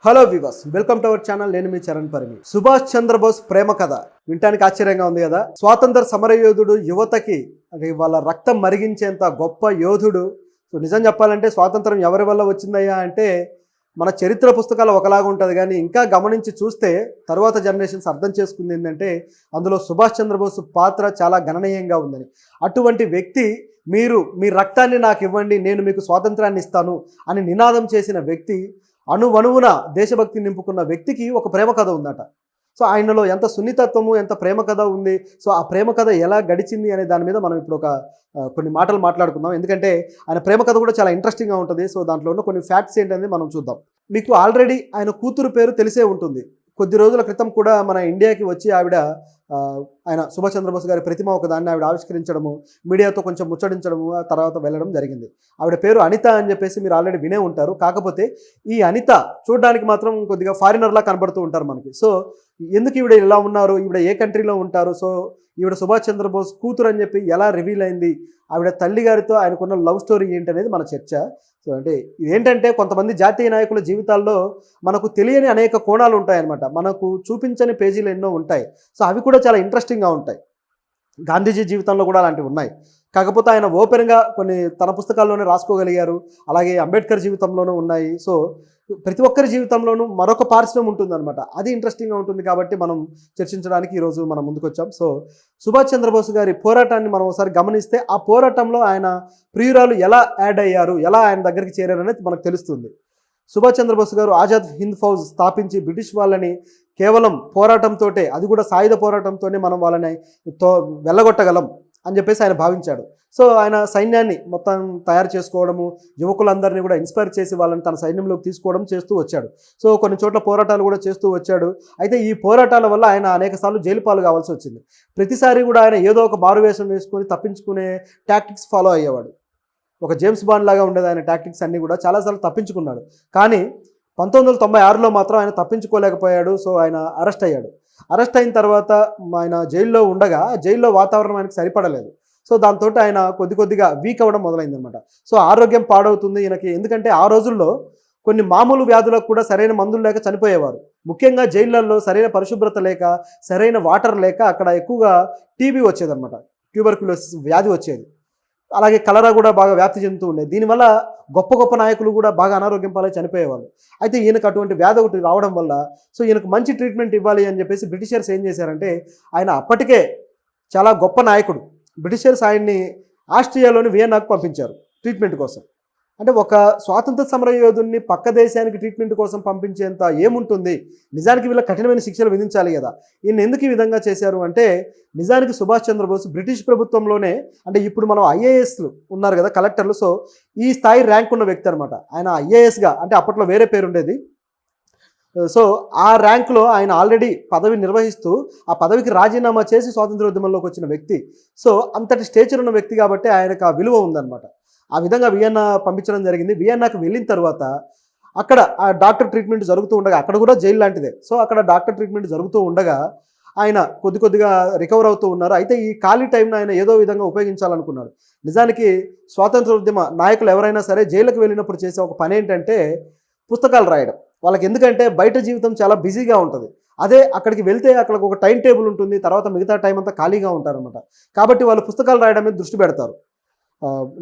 Hello viewers, welcome to our channel. నేను మీ చరణ్ పరిమి. సుభాష్ చంద్రబోస్ ప్రేమ కథ వినటానికి ఆశ్చర్యంగా ఉంది కదా. స్వాతంత్ర సమరయోధుడు, యువతకి అంటే వాళ్ళ రక్తం మరిగించేంత గొప్ప యోధుడు. సో నిజం చెప్పాలంటే స్వాతంత్రం ఎవరి వల్ల వచ్చిందయ్యా అంటే మన చరిత్ర పుస్తకాలు ఒకలాగా ఉంటుంది, కానీ ఇంకా గమనించి చూస్తే తర్వాత జనరేషన్స్ అర్థం చేసుకుంది ఏంటంటే అందులో సుభాష్ చంద్రబోస్ పాత్ర చాలా గణనీయంగా ఉందని. అటువంటి వ్యక్తి మీ రక్తాన్ని నాకు ఇవ్వండి, నేను మీకు స్వాతంత్రాన్ని ఇస్తాను అని నినాదం చేసిన వ్యక్తి, అణువణువున దేశభక్తి నింపుకున్న వ్యక్తికి ఒక ప్రేమ కథ ఉందట. సో ఆయనలో ఎంత సున్నితత్వము, ఎంత ప్రేమ కథ ఉంది. సో ఆ ప్రేమ కథ ఎలా గడిచింది అనే దాని మీద మనం ఇప్పుడు కొన్ని మాటలు మాట్లాడుకుందాం. ఎందుకంటే ఆయన ప్రేమ కథ కూడా చాలా ఇంట్రెస్టింగ్గా ఉంటుంది. సో దాంట్లో ఉన్న కొన్ని ఫ్యాక్ట్స్ ఏంటనేది మనం చూద్దాం. మీకు ఆల్రెడీ ఆయన కూతురు పేరు తెలిసే ఉంటుంది. కొద్ది రోజుల క్రితం కూడా మన ఇండియాకి వచ్చి ఆయన సుభాష్ చంద్రబోస్ గారి ప్రతిమ ఒకదాన్ని ఆవిడ ఆవిష్కరించడము, మీడియాతో కొంచెం ముచ్చడించడము, ఆ తర్వాత వెళ్ళడం జరిగింది. ఆవిడ పేరు అనిత అని చెప్పేసి మీరు ఆల్రెడీ వినే ఉంటారు. కాకపోతే ఈ అనిత చూడడానికి మాత్రం కొద్దిగా ఫారినర్లా కనబడుతూ ఉంటారు మనకి. సో ఎందుకు ఈవిడ ఇలా ఉన్నారు, ఈవిడ ఏ కంట్రీలో ఉంటారు, సో ఈవిడ సుభాష్ చంద్రబోస్ కూతురు అని చెప్పి ఎలా రివీల్ అయింది, ఆవిడ తల్లి గారితో ఆయనకున్న లవ్ స్టోరీ ఏంటనేది మన చర్చ. సో అంటే ఇదేంటంటే కొంతమంది జాతీయ నాయకుల జీవితాల్లో మనకు తెలియని అనేక కోణాలు ఉంటాయన్నమాట. మనకు చూపించని పేజీలు ఎన్నో ఉంటాయి. సో అవి కూడా చాలా ఇంట్రెస్టింగ్గా ఉంటాయి. గాంధీజీ జీవితంలో కూడా అలాంటివి ఉన్నాయి. కాకపోతే ఆయన ఓపెన్గా కొన్ని తన పుస్తకాల్లోనే రాసుకోగలిగారు. అలాగే అంబేద్కర్ జీవితంలోనూ ఉన్నాయి. సో ప్రతి ఒక్కరి జీవితంలోనూ మరొక పార్శ్వం ఉంటుందన్నమాట. అది ఇంట్రెస్టింగ్గా ఉంటుంది కాబట్టి మనం చర్చించడానికి ఈరోజు మనం ముందుకు వచ్చాం. సో సుభాష్ చంద్రబోస్ గారి పోరాటాన్ని మనం ఒకసారి గమనిస్తే ఆ పోరాటంలో ఆయన ప్రియురాలు ఎలా యాడ్ అయ్యారు, ఎలా ఆయన దగ్గరికి చేరారు అనేది మనకు తెలుస్తుంది. సుభాష్ చంద్రబోస్ గారు ఆజాద్ హింద్ ఫౌజ్ స్థాపించి బ్రిటిష్ వాళ్ళని కేవలం పోరాటంతో, అది కూడా సాయుధ పోరాటంతోనే మనం వాళ్ళని వెళ్ళగొట్టగలం అని చెప్పేసి ఆయన భావించాడు. సో ఆయన సైన్యాన్ని మొత్తం తయారు చేసుకోవడము, యువకులందరినీ కూడా ఇన్స్పైర్ చేసి వాళ్ళని తన సైన్యంలోకి తీసుకోవడం చేస్తూ వచ్చాడు. సో కొన్ని చోట్ల పోరాటాలు కూడా చేస్తూ వచ్చాడు. అయితే ఈ పోరాటాల వల్ల ఆయన అనేకసార్లు జైలు పాలు కావాల్సి వచ్చింది. ప్రతిసారి కూడా ఆయన ఏదో ఒక మారువేషం వేసుకొని తప్పించుకునే టాక్టిక్స్ ఫాలో అయ్యేవాడు. ఒక జేమ్స్ బాండ్ లాగా ఉండేది ఆయన టాక్టిక్స్ అన్నీ కూడా. చాలాసార్లు తప్పించుకున్నాడు. కానీ 1996లో మాత్రం ఆయన తప్పించుకోలేకపోయాడు. సో ఆయన అరెస్ట్ అయ్యాడు. అరెస్ట్ అయిన తర్వాత ఆయన జైల్లో ఉండగా జైల్లో వాతావరణం ఆయనకు సరిపడలేదు. సో దాంతో ఆయన కొద్దిగా వీక్ అవ్వడం మొదలైందనమాట. సో ఆరోగ్యం పాడవుతుంది ఈయనకి. ఎందుకంటే ఆ రోజుల్లో కొన్ని మామూలు వ్యాధులకు కూడా సరైన మందులు లేక చనిపోయేవారు. ముఖ్యంగా జైళ్ళల్లో సరైన పరిశుభ్రత లేక, సరైన వాటర్ లేక అక్కడ ఎక్కువగా టీబీ వచ్చేదన్నమాట. ట్యూబర్క్యులోసిస్ వ్యాధి వచ్చేది. అలాగే కలరా కూడా బాగా వ్యాప్తి చెందుతూ ఉండేది. దీనివల్ల గొప్ప నాయకులు కూడా బాగా అనారోగ్యం పాలై చనిపోయేవాళ్ళు. అయితే ఈయనకు అటువంటి వ్యాధి ఒకటి రావడం వల్ల సో ఈయనకు మంచి ట్రీట్మెంట్ ఇవ్వాలి అని చెప్పేసి బ్రిటిషర్స్ ఏం చేశారంటే, ఆయన అప్పటికే చాలా గొప్ప నాయకుడు, బ్రిటిషర్స్ ఆయన్ని ఆస్ట్రియాలోని వియన్నాకు పంపించారు ట్రీట్మెంట్ కోసం. అంటే ఒక స్వాతంత్ర సమర యోధుల్ని పక్క దేశానికి ట్రీట్మెంట్ కోసం పంపించేంత ఏముంటుంది, నిజానికి వీళ్ళ కఠినమైన శిక్షలు విధించాలి కదా. ఈయన ఎందుకు ఈ విధంగా చేశారు అంటే, నిజానికి సుభాష్ చంద్రబోస్ బ్రిటిష్ ప్రభుత్వంలోనే, అంటే ఇప్పుడు మనం ఐఏఎస్లు ఉన్నారు కదా, కలెక్టర్లు, సో ఈ స్థాయి ర్యాంక్ ఉన్న వ్యక్తి అనమాట. ఆయన ఐఏఎస్గా, అంటే అప్పట్లో వేరే పేరు ఉండేది. సో ఆ ర్యాంకులో ఆయన ఆల్రెడీ పదవి నిర్వహిస్తూ ఆ పదవికి రాజీనామా చేసి స్వాతంత్రోద్యమంలోకి వచ్చిన వ్యక్తి. సో అంతటి స్టేచర్ ఉన్న వ్యక్తి కాబట్టి ఆయనకు ఆ విలువ ఉందన్నమాట. ఆ విధంగా వియన్నా పంపించడం జరిగింది. వియన్నాకు వెళ్ళిన తర్వాత అక్కడ ఆ డాక్టర్ ట్రీట్మెంట్ జరుగుతూ ఉండగా, అక్కడ కూడా జైలు లాంటిదే, సో అక్కడ డాక్టర్ ట్రీట్మెంట్ జరుగుతూ ఉండగా ఆయన కొద్దిగా రికవర్ అవుతూ ఉన్నారు. అయితే ఈ ఖాళీ టైంను ఆయన ఏదో విధంగా ఉపయోగించాలనుకున్నాడు. నిజానికి స్వాతంత్రోద్యమ నాయకులు ఎవరైనా సరే జైలుకు వెళ్ళినప్పుడు చేసే ఒక పని ఏంటంటే పుస్తకాలు రాయడం. వాళ్ళకి ఎందుకంటే బయట జీవితం చాలా బిజీగా ఉంటుంది. అదే అక్కడికి వెళ్తే అక్కడ ఒక టైం టేబుల్ ఉంటుంది, తర్వాత మిగతా టైం అంతా ఖాళీగా ఉంటారనమాట. కాబట్టి వాళ్ళు పుస్తకాలు రాయడం మీద దృష్టి పెడతారు.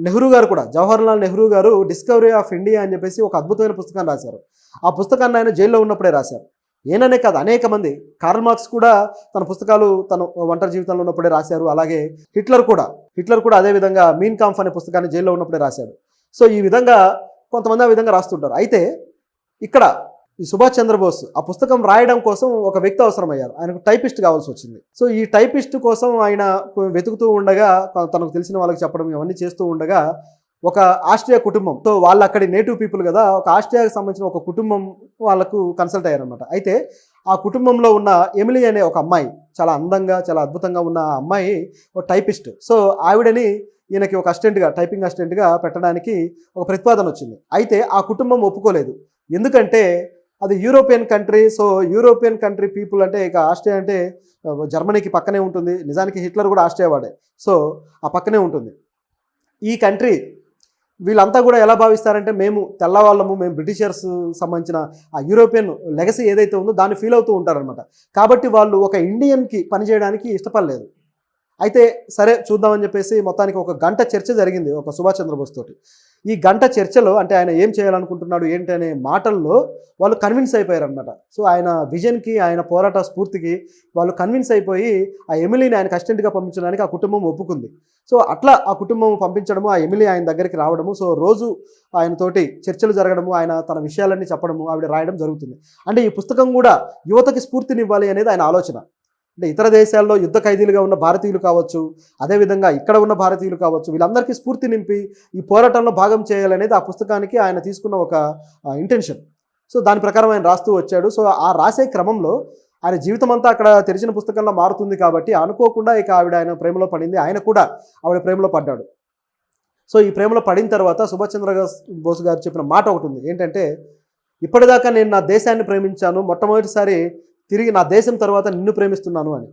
నెహ్రూ గారు కూడా, జవహర్లాల్ నెహ్రూ గారు డిస్కవరీ ఆఫ్ ఇండియా అని చెప్పేసి ఒక అద్భుతమైన పుస్తకాన్ని రాశారు. ఆ పుస్తకాన్ని ఆయన జైల్లో ఉన్నప్పుడే రాశారు. ఏననే కాదు, అనేక మంది, కార్ల్ మార్క్స్ కూడా తన పుస్తకాలు తను ఒంటరి జీవితంలో ఉన్నప్పుడే రాశారు. అలాగే హిట్లర్ కూడా అదేవిధంగా మీన్ కాంఫ్ అనే పుస్తకాన్ని జైల్లో ఉన్నప్పుడే రాశాడు. సో ఈ విధంగా కొంతమంది ఆ విధంగా రాస్తుంటారు. అయితే ఇక్కడ ఈ సుభాష్ చంద్రబోస్ ఆ పుస్తకం రాయడం కోసం ఒక వ్యక్తి అవసరమయ్యారు. ఆయనకు టైపిస్ట్ కావాల్సి వచ్చింది. సో ఈ టైపిస్ట్ కోసం ఆయన వెతుకుతూ ఉండగా, తనకు తెలిసిన వాళ్ళకి చెప్పడం ఇవన్నీ చేస్తూ ఉండగా ఒక ఆస్ట్రియా కుటుంబం, సో వాళ్ళు అక్కడి నేటివ్ పీపుల్ కదా, ఒక ఆస్ట్రియాకి సంబంధించిన ఒక కుటుంబం వాళ్ళకు కన్సల్ట్ అయ్యారనమాట. అయితే ఆ కుటుంబంలో ఉన్న ఎమిలీ అనే ఒక అమ్మాయి, చాలా అందంగా చాలా అద్భుతంగా ఉన్న ఆ అమ్మాయి ఒక టైపిస్ట్. సో ఆవిడని ఈయనకి ఒక అసిస్టెంట్గా, టైపింగ్ అసిస్టెంట్గా పెట్టడానికి ఒక ప్రతిపాదన వచ్చింది. అయితే ఆ కుటుంబం ఒప్పుకోలేదు. ఎందుకంటే అది European country. So European country people అంటే, ఇక ఆస్ట్రియా అంటే జర్మనీకి పక్కనే ఉంటుంది. నిజానికి హిట్లర్ కూడా ఆస్ట్రియా వాడే. సో ఆ పక్కనే ఉంటుంది. ఈ కంట్రీ వీళ్ళంతా కూడా ఎలా భావిస్తారంటే మేము తెల్లవాళ్ళము, మేము బ్రిటిషర్స్ సంబంధించిన ఆ యూరోపియన్ లెగసీ ఏదైతే ఉందో దాన్ని ఫీల్ అవుతూ ఉంటారనమాట. కాబట్టి వాళ్ళు ఒక ఇండియన్కి పనిచేయడానికి ఇష్టపడలేదు. అయితే సరే చూద్దామని చెప్పేసి మొత్తానికి ఒక గంట చర్చ జరిగింది ఒక సుభాష్ చంద్రబోస్ తోటి. ఈ గంట చర్చలో అంటే ఆయన ఏం చేయాలనుకుంటున్నాడు ఏంటి అనే మాటల్లో వాళ్ళు కన్విన్స్ అయిపోయారనమాట. సో ఆయన విజన్కి, ఆయన పోరాట స్ఫూర్తికి వాళ్ళు కన్విన్స్ అయిపోయి ఆ ఎమిలీని ఆయనకు అసిస్టెంట్గా పంపించడానికి ఆ కుటుంబం ఒప్పుకుంది. సో అట్లా ఆ కుటుంబం పంపించడము, ఆ ఎమిలీ ఆయన దగ్గరికి రావడము, సో రోజు ఆయనతోటి చర్చలు జరగడము, ఆయన తన విషయాలన్నీ చెప్పడము, ఆవిడ రాయడం జరుగుతుంది. అంటే ఈ పుస్తకం కూడా యువతకి స్ఫూర్తినివ్వాలి అనేది ఆయన ఆలోచన. అంటే ఇతర దేశాల్లో యుద్ధ ఖైదీలుగా ఉన్న భారతీయులు కావచ్చు, అదేవిధంగా ఇక్కడ ఉన్న భారతీయులు కావచ్చు, వీళ్ళందరికీ స్ఫూర్తి నింపి ఈ పోరాటంలో భాగం చేయాలనేది ఆ పుస్తకానికి ఆయన తీసుకున్న ఒక ఇంటెన్షన్. సో దాని ప్రకారం ఆయన రాస్తూ వచ్చాడు. సో ఆ రాసే క్రమంలో ఆయన జీవితం అంతా అక్కడ తెరిచిన పుస్తకంలో మారుతుంది కాబట్టి అనుకోకుండా ఇక ఆవిడ ఆయన ప్రేమలో పడింది, ఆయన కూడా ఆవిడ ప్రేమలో పడ్డాడు. సో ఈ ప్రేమలో పడిన తర్వాత సుభాష్ చంద్రబోస్ గారు చెప్పిన మాట ఒకటి ఉంది. ఏంటంటే, ఇప్పటిదాకా నేను నా దేశాన్ని ప్రేమించాను, మొట్టమొదటిసారి తిరిగి నా దేశం తర్వాత నిన్ను ప్రేమిస్తున్నాను అని.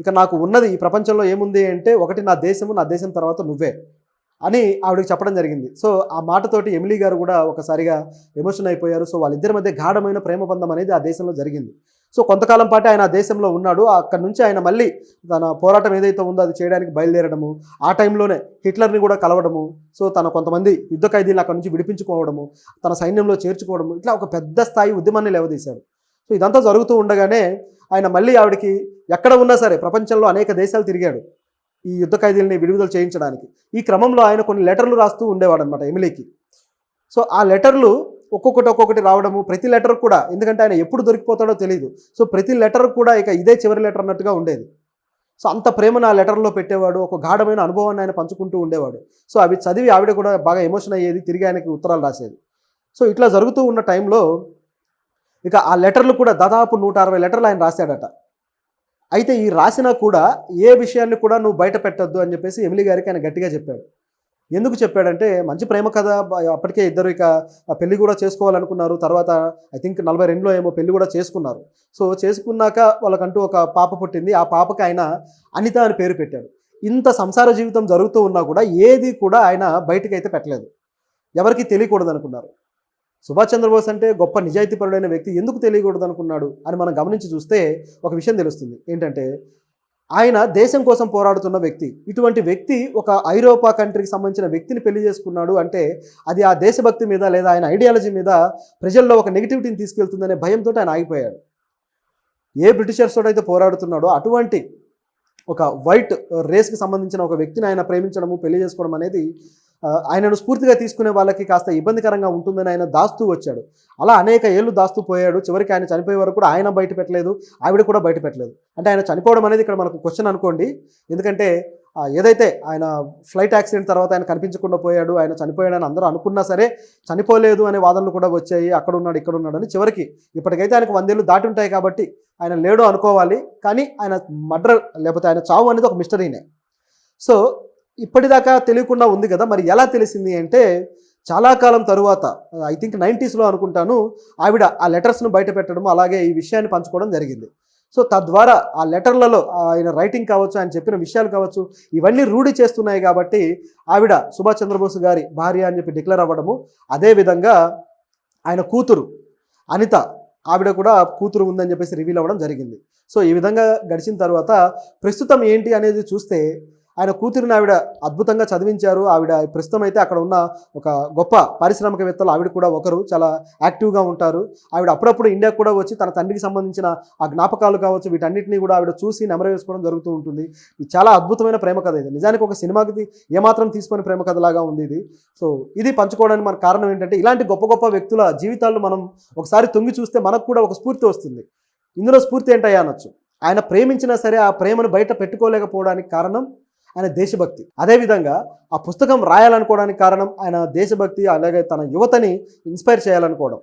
ఇక నాకు ఉన్నది ఈ ప్రపంచంలో ఏముంది అంటే, ఒకటి నా దేశము, నా దేశం తర్వాత నువ్వే అని ఆవిడకి చెప్పడం జరిగింది. సో ఆ మాటతోటి ఎమిలీ గారు కూడా ఒకసారిగా ఎమోషన్ అయిపోయారు. సో వాళ్ళిద్దరి మధ్య గాఢమైన ప్రేమ బంధం అనేది ఆ దేశంలో జరిగింది. సో కొంతకాలం పాటు ఆయన ఆ దేశంలో ఉన్నాడు. అక్కడి నుంచి ఆయన మళ్ళీ తన పోరాటం ఏదైతే ఉందో అది చేయడానికి బయలుదేరడము, ఆ టైంలోనే హిట్లర్ని కూడా కలవడము, సో తన కొంతమంది యుద్ధ ఖైదీలను అక్కడి నుంచి విడిపించుకోవడము, తన సైన్యంలో చేర్చుకోవడము, ఇట్లా ఒక పెద్ద స్థాయి ఉద్యమాన్ని లేవదీశాడు. సో ఇదంతా జరుగుతూ ఉండగానే ఆయన మళ్ళీ ఆవిడకి ఎక్కడ ఉన్నా సరే ప్రపంచంలో అనేక దేశాలు తిరిగాడు ఈ యుద్ధ ఖైదీలని విడుదల చేయించడానికి. ఈ క్రమంలో ఆయన కొన్ని లెటర్లు రాస్తూ ఉండేవాడు అనమాట ఎమిలీకి. సో ఆ లెటర్లు ఒక్కొక్కటి రావడము, ప్రతి లెటర్ కూడా, ఎందుకంటే ఆయన ఎప్పుడు దొరికిపోతాడో తెలియదు, సో ప్రతి లెటర్ కూడా ఇక ఇదే చివరి లెటర్ అన్నట్టుగా ఉండేది. సో అంత ప్రేమను ఆ లెటర్లో పెట్టేవాడు, ఒక గాఢమైన అనుభవాన్ని ఆయన పంచుకుంటూ ఉండేవాడు. సో అవి చదివి ఆవిడ కూడా బాగా ఎమోషన్ అయ్యేది, తిరిగి ఆయనకి ఉత్తరాలు రాసేది. సో ఇట్లా జరుగుతూ ఉన్న టైంలో ఇక ఆ లెటర్లు కూడా దాదాపు 160 లెటర్లు ఆయన రాశాడట. అయితే ఈ రాసినా కూడా ఏ విషయాన్ని కూడా నువ్వు బయట పెట్టద్దు అని చెప్పేసి ఎమిలీ గారికి ఆయన గట్టిగా చెప్పాడు. ఎందుకు చెప్పాడంటే, మంచి ప్రేమ కథ, అప్పటికే ఇద్దరు ఇక పెళ్లి కూడా చేసుకోవాలనుకున్నారు. తర్వాత ఐ థింక్ 42లో ఏమో పెళ్లి కూడా చేసుకున్నారు. సో చేసుకున్నాక వాళ్ళకంటూ ఒక పాప పుట్టింది. ఆ పాపకి ఆయన అనిత అని పేరు పెట్టాడు. ఇంత సంసార జీవితం జరుగుతూ ఉన్నా కూడా ఏది కూడా ఆయన బయటకైతే పెట్టలేదు, ఎవరికి తెలియకూడదు అనుకున్నారు. సుభాష్ చంద్రబోస్ అంటే గొప్ప నిజాయితీపరుడైన వ్యక్తి, ఎందుకు తెలియకూడదు అనుకున్నాడు అని మనం గమనించి చూస్తే ఒక విషయం తెలుస్తుంది. ఏంటంటే, ఆయన దేశం కోసం పోరాడుతున్న వ్యక్తి. ఇటువంటి వ్యక్తి ఒక ఐరోపా కంట్రీకి సంబంధించిన వ్యక్తిని పెళ్లి చేసుకున్నాడు అంటే అది ఆ దేశభక్తి మీద లేదా ఆయన ఐడియాలజీ మీద ప్రజల్లో ఒక నెగిటివిటీని తీసుకెళ్తుందనే భయంతో ఆయన ఆగిపోయాడు. ఏ బ్రిటిషర్స్ తోటి అయితే పోరాడుతున్నాడో అటువంటి ఒక వైట్ రేస్కి సంబంధించిన ఒక వ్యక్తిని ఆయన ప్రేమించడము, పెళ్లి చేసుకోవడం అనేది ఆయనను స్ఫూర్తిగా తీసుకునే వాళ్ళకి కాస్త ఇబ్బందికరంగా ఉంటుందని ఆయన దాస్తూ వచ్చాడు. అలా అనేక ఏళ్ళు దాస్తూ పోయాడు. చివరికి ఆయన చనిపోయే వరకు కూడా ఆయన బయట పెట్టలేదు, ఆవిడ కూడా బయట పెట్టలేదు. అంటే ఆయన చనిపోవడం అనేది ఇక్కడ మనకు క్వశ్చన్ అనుకోండి. ఎందుకంటే ఏదైతే ఆయన ఫ్లైట్ యాక్సిడెంట్ తర్వాత ఆయన కనిపించకుండా పోయాడు, ఆయన చనిపోయాడని అందరూ అనుకున్నా సరే చనిపోలేదు అనే వాదనలు కూడా వచ్చాయి. అక్కడ ఉన్నాడు, ఇక్కడ ఉన్నాడు అని. చివరికి ఇప్పటికైతే ఆయనకు 100 ఏళ్ళు దాటి ఉంటాయి కాబట్టి ఆయన లేడు అనుకోవాలి. కానీ ఆయన మర్డర్ లేకపోతే ఆయన చావు అనేది ఒక మిస్టరీనే. సో ఇప్పటిదాకా తెలియకుండా ఉంది కదా, మరి ఎలా తెలిసింది అంటే, చాలా కాలం తరువాత ఐ థింక్ 90sలో అనుకుంటాను ఆవిడ ఆ లెటర్స్ను బయట పెట్టడం, అలాగే ఈ విషయాన్ని పంచుకోవడం జరిగింది. సో తద్వారా ఆ లెటర్లలో ఆయన రైటింగ్ కావచ్చు, ఆయన చెప్పిన విషయాలు కావచ్చు, ఇవన్నీ రూఢి చేస్తున్నాయి కాబట్టి ఆవిడ సుభాష్ చంద్రబోస్ గారి భార్య అని చెప్పి డిక్లేర్ అవ్వడము, అదేవిధంగా ఆయన కూతురు అనిత, ఆవిడ కూడా కూతురు ఉందని చెప్పేసి రివీల్ అవ్వడం జరిగింది. సో ఈ విధంగా గడిచిన తర్వాత ప్రస్తుతం ఏంటి అనేది చూస్తే, ఆయన కూతురిని ఆవిడ అద్భుతంగా చదివించారు. ఆవిడ ప్రస్తుతం అయితే అక్కడ ఉన్న ఒక గొప్ప పారిశ్రామికవేత్తలు ఆవిడ కూడా ఒకరు, చాలా యాక్టివ్గా ఉంటారు. ఆవిడ అప్పుడప్పుడు ఇండియాకు కూడా వచ్చి తన తండ్రికి సంబంధించిన ఆ జ్ఞాపకాలు కావచ్చు, వీటన్నిటిని కూడా ఆవిడ చూసి నెమరేసుకోవడం జరుగుతూ ఉంటుంది. ఇది చాలా అద్భుతమైన ప్రేమ కథ. ఇది నిజానికి ఒక సినిమాకి ఏమాత్రం తీసుకొని ప్రేమ కథలాగా ఉంది ఇది. సో ఇది పంచుకోవడానికి మన కారణం ఏంటంటే, ఇలాంటి గొప్ప గొప్ప వ్యక్తుల జీవితాల్లో మనం ఒకసారి తొంగి చూస్తే మనకు కూడా ఒక స్ఫూర్తి వస్తుంది. ఇందులో స్ఫూర్తి ఏంటయ్యా అనొచ్చు. ఆయన ప్రేమించినా సరే ఆ ప్రేమను బయట పెట్టుకోలేకపోవడానికి కారణం ఆయన దేశభక్తి. అదేవిధంగా ఆ పుస్తకం రాయాలనుకోవడానికి కారణం ఆయన దేశభక్తి, అలాగే తన యువతని ఇన్స్పైర్ చేయాలనుకోవడం.